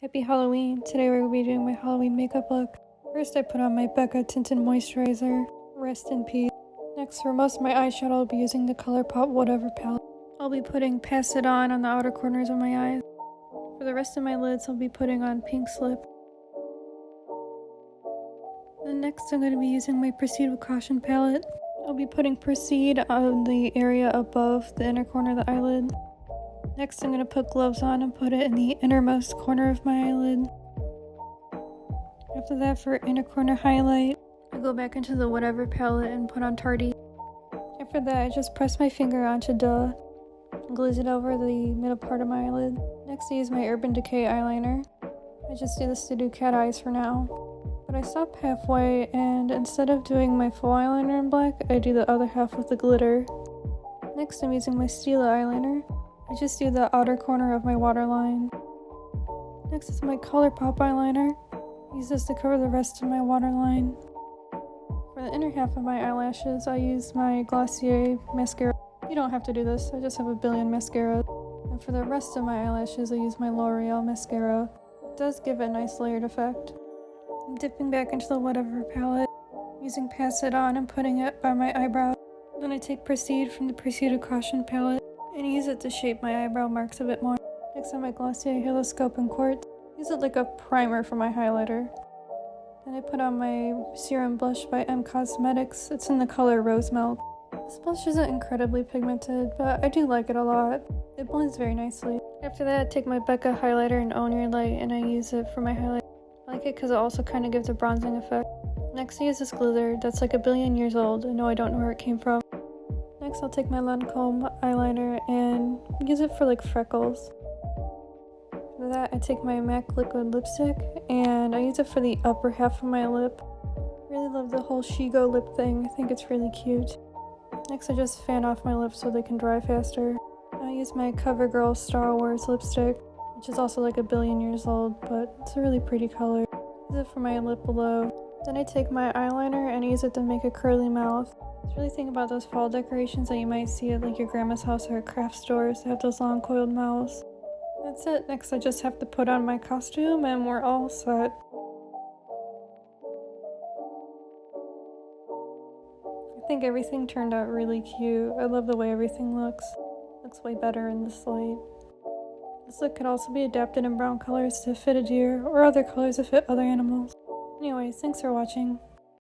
Happy Halloween! Today we're going to be doing my Halloween makeup look. First I put on my Becca Tinted Moisturizer. Rest in peace. Next, for most of my eyeshadow, I'll be using the ColourPop Whatever palette. I'll be putting Pass It On the outer corners of my eyes. For the rest of my lids, I'll be putting on Pink Slip. Then next I'm going to be using my Proceed with Caution palette. I'll be putting Proceed on the area above the inner corner of the eyelid. Next I'm going to put gloves on and put it in the innermost corner of my eyelid. After that, for inner corner highlight, I go back into the Whatever palette and put on Tardy. After that, I just press my finger onto Duh and glaze it over the middle part of my eyelid. Next I use my Urban Decay eyeliner. I just do this to do cat eyes for now. But I stop halfway, and instead of doing my full eyeliner in black, I do the other half with the glitter. Next I'm using my Stila eyeliner. I just do the outer corner of my waterline. Next is my ColourPop eyeliner. I use this to cover the rest of my waterline. For the inner half of my eyelashes, I use my Glossier mascara. You don't have to do this, I just have a billion mascaras. And for the rest of my eyelashes, I use my L'Oreal mascara. It does give it a nice layered effect. I'm dipping back into the Whatever palette, using Pass It On and putting it by my eyebrow. Then I take Proceed from the Proceed with Caution palette and use it to shape my eyebrow marks a bit more. Next on my Glossier Halo Scope and Quartz, use it like a primer for my highlighter. Then I put on my serum blush by M Cosmetics. It's in the color Rose Milk. This blush isn't incredibly pigmented, but I do like it a lot. It blends very nicely. After that, I take my Becca highlighter and Own Your Light and I use it for my highlight. I like it because it also kind of gives a bronzing effect. Next I use this glitter that's like a billion years old. I know I don't know where it came from. Next I'll take my Lancome eyeliner and use it for like freckles. After that I take my MAC liquid lipstick and I use it for the upper half of my lip. I really love the whole She Go lip thing. I think it's really cute. Next I just fan off my lips so they can dry faster. I use my CoverGirl Star Wars lipstick, which is also like a billion years old, but it's a really pretty color. Use it for my lip below. Then I take my eyeliner and use it to make a curly mouth. I was really thinking about those fall decorations that you might see at like your grandma's house or at craft stores that have those long coiled mouths. That's it. Next I just have to put on my costume and we're all set. I think everything turned out really cute. I love the way everything looks. Looks way better in this light. This look could also be adapted in brown colors to fit a deer or other colors to fit other animals. Anyways, thanks for watching.